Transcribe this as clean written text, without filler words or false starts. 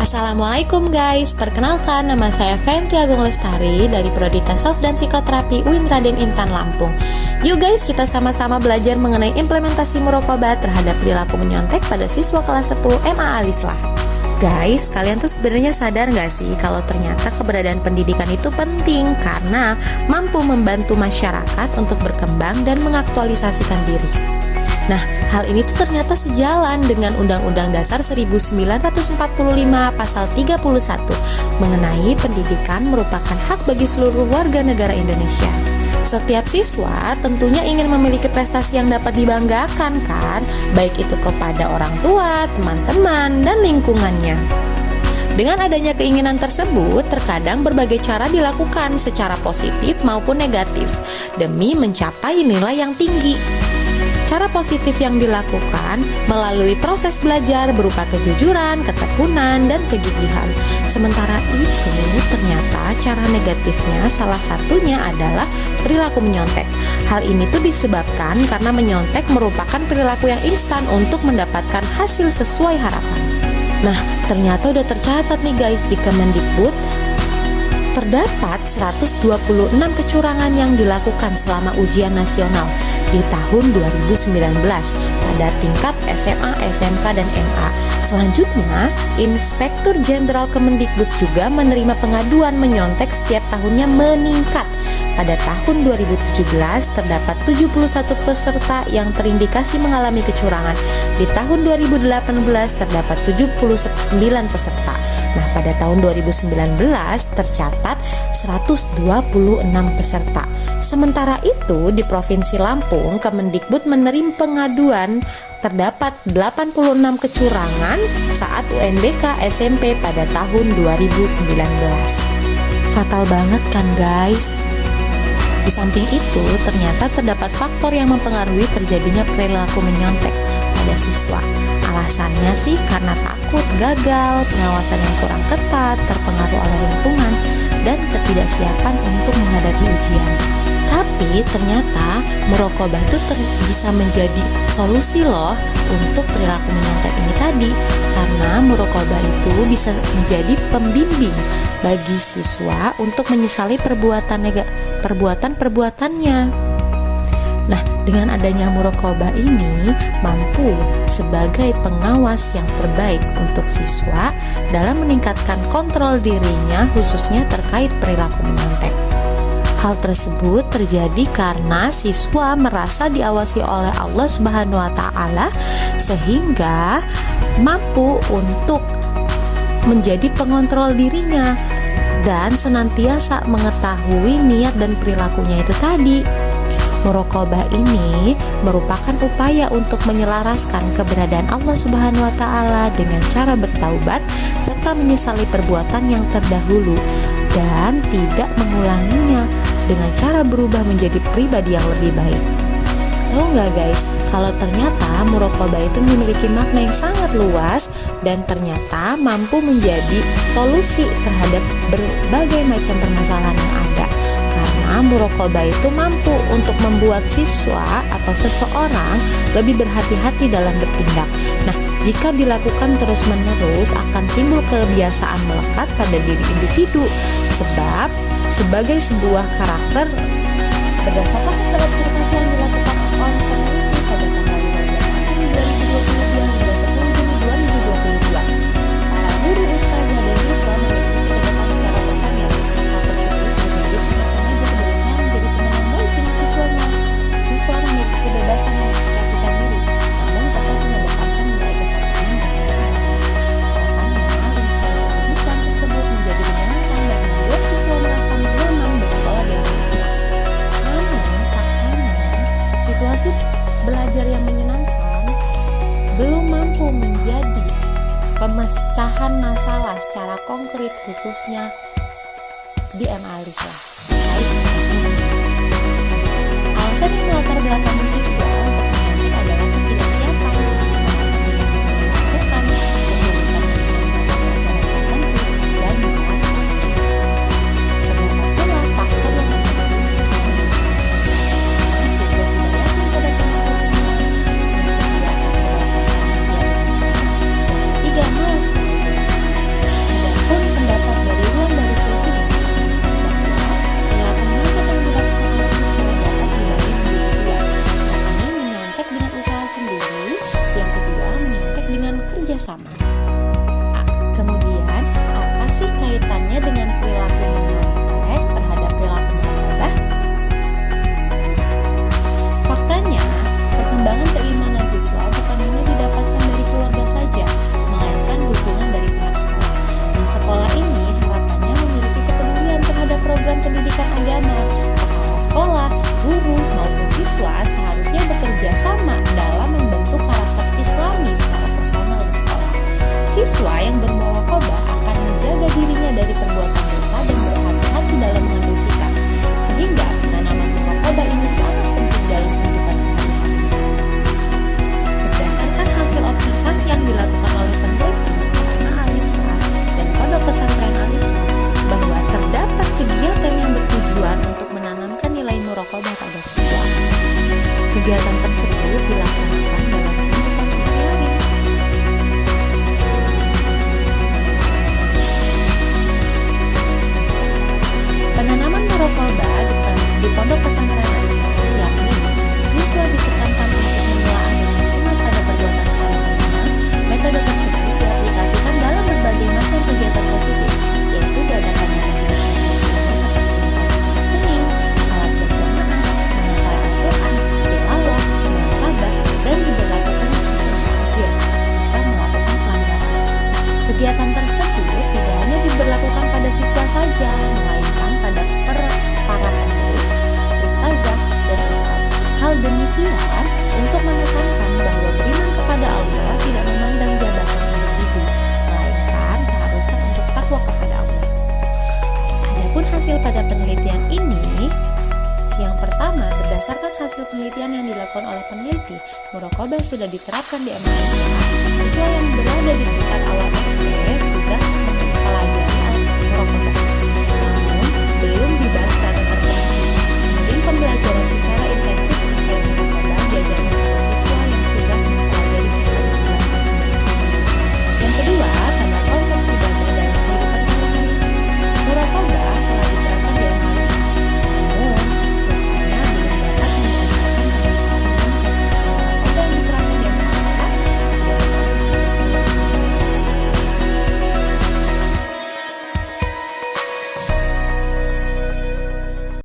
Assalamualaikum guys, perkenalkan nama saya Fenty Agung Lestari dari Prodi Tasawuf dan Psikoterapi UIN Raden Intan Lampung. Yuk guys, kita sama-sama belajar mengenai implementasi muraqabah terhadap perilaku menyontek pada siswa kelas 10 MA Alislah. Guys, kalian tuh sebenarnya sadar gak sih kalau ternyata keberadaan pendidikan itu penting karena mampu membantu masyarakat untuk berkembang dan mengaktualisasikan diri. Nah, hal ini tuh ternyata sejalan dengan Undang-Undang Dasar 1945 Pasal 31 mengenai pendidikan merupakan hak bagi seluruh warga negara Indonesia. Setiap siswa tentunya ingin memiliki prestasi yang dapat dibanggakan kan, baik itu kepada orang tua, teman-teman, dan lingkungannya. Dengan adanya keinginan tersebut, terkadang berbagai cara dilakukan secara positif maupun negatif demi mencapai nilai yang tinggi. Cara positif yang dilakukan melalui proses belajar berupa kejujuran, ketekunan, dan kegigihan. Sementara itu, ternyata cara negatifnya salah satunya adalah perilaku menyontek. Hal ini tuh disebabkan karena menyontek merupakan perilaku yang instan untuk mendapatkan hasil sesuai harapan. Nah, ternyata udah tercatat nih guys di Kemendikbud, terdapat 126 kecurangan yang dilakukan selama ujian nasional di tahun 2019 pada tingkat SMA, SMK, dan MA. Selanjutnya, Inspektur Jenderal Kemendikbud juga menerima pengaduan menyontek setiap tahunnya meningkat. Pada tahun 2017 terdapat 71 peserta yang terindikasi mengalami kecurangan. Di tahun 2018 terdapat 79 peserta. Nah, pada tahun 2019 tercatat 126 peserta. Sementara itu, di Provinsi Lampung, Kemendikbud menerima pengaduan terdapat 86 kecurangan saat UNBK SMP pada tahun 2019. Fatal banget kan guys? Di samping itu, ternyata terdapat faktor yang mempengaruhi terjadinya perilaku menyontek pada siswa. Alasannya sih karena takut gagal, pengawasan yang kurang ketat, terpengaruh oleh lingkungan, dan ketidaksiapan untuk menghadapi ujian. Tapi ternyata muraqabah itu bisa menjadi solusi loh untuk perilaku menyontek ini tadi, karena muraqabah itu bisa menjadi pembimbing bagi siswa untuk menyesali perbuatannya. Nah, dengan adanya muraqabah ini mampu sebagai pengawas yang terbaik untuk siswa dalam meningkatkan kontrol dirinya khususnya terkait perilaku menyontek. Hal tersebut terjadi karena siswa merasa diawasi oleh Allah Subhanahu wa taala sehingga mampu untuk menjadi pengontrol dirinya dan senantiasa mengetahui niat dan perilakunya itu tadi. Muraqabah ini merupakan upaya untuk menyelaraskan keberadaan Allah Subhanahu wa taala dengan cara bertaubat serta menyesali perbuatan yang terdahulu dan tidak mengulanginya dengan cara berubah menjadi pribadi yang lebih baik. Tahu nggak guys, kalau ternyata muraqabah itu memiliki makna yang sangat luas dan ternyata mampu menjadi solusi terhadap berbagai macam permasalahan yang ada. Karena muraqabah itu mampu untuk membuat siswa atau seseorang lebih berhati-hati dalam bertindak. Nah, jika dilakukan terus-menerus akan timbul kebiasaan melekat pada diri individu. Sebab sebagai sebuah karakter berdasarkan hasil observasi yang dilakukan oleh peneliti pada tanggal 15 April 2022 hingga 10 Juni 2022, para guru, ustazah, dan siswa memiliki kedekatan secara personal. Hal tersebut terjadi karena pengajar berusaha menjadi teman yang baik dengan siswanya. Siswa memiliki kebebasan mengekspresikan diri, namun tetap mengedepankan nilai kesopanan dan kesabaran. Harapannya, lingkungan tersebut menjadi menyenangkan dan membuat siswa merasa nyaman bersekolah di Alislah. Namun faktanya, situasi belajar yang menyenangkan belum mampu menjadi pemecahan masalah secara konkret khususnya di MA Alislah. Alasan yang melatar belakangi siswa untuk menyontek adalah ketidaksiapan dengan pembahasan yang dilakukan, kesulitan pelajaran tertentu, dan malas belajar. Terdapat pula faktor yang mempengaruhi siswa karena siswa tidak yakin pada kemampuannya, yang kedua adalah rasa media dan yang ketiga malas belajar. Kemudian, apa sih kaitannya dengan perilaku menyontek terhadap perilaku murokobah? Faktanya, perkembangan keimanan siswa bukan hanya didapatkan dari keluarga saja, melainkan dukungan dari pihak sekolah. Nah, sekolah ini harapannya memiliki kepedulian terhadap program pendidikan agama. Kepala sekolah, guru, maupun siswa seharusnya bekerja sama dalam membentuk karakter Islami secara personal di sekolah. Siswa yang bermurokobah akan menjaga dirinya dari perbuatan dosa dan berhati-hati dalam mengambil sikap, sehingga penanaman murokobah ini sangat penting dalam kehidupan sehari-hari. Berdasarkan hasil observasi yang dilakukan oleh peneliti Ana Alisa dan Pondok Pesantren Alisa, bahwa terdapat kegiatan yang bertujuan untuk menanamkan nilai murokobah pada siswa. Kegiatan tersebut dilaksanakan dalam kehidupan sehari-hari. Penanaman murokobah di Pondok Pesantren Alisa, yakni siswa ditekankan untuk menelaah dengan cermat pada perbuatan sehari-harinya. Metode tersebut diaplikasikan dalam berbagai macam kegiatan positif, yaitu diadakannya majelis ilmu seperti membaca kening, salat berjamaah, menghafal Al-Quran, tilawah, muhasabah, dan diberlakukannya sistem takzir jika melakukan pelanggaran. Kegiatan tersebut tidak hanya diberlakukan pada siswa saja, melainkan pada para pengurus, ustazah, dan ustaz. Hal demikian untuk menekankan bahwa beriman kepada Allah tidak memandang jabatan individu, melainkan keharusan untuk takwa kepada Allah. Adapun hasil pada penelitian ini, yang pertama, berdasarkan hasil penelitian yang dilakukan oleh peneliti, murokobah sudah diterapkan di Indonesia. Siswa yang berada di tingkat awal SD sudah mempelajari murokobah, namun belum dibahas secara terperinci. Kemudian pembelajaran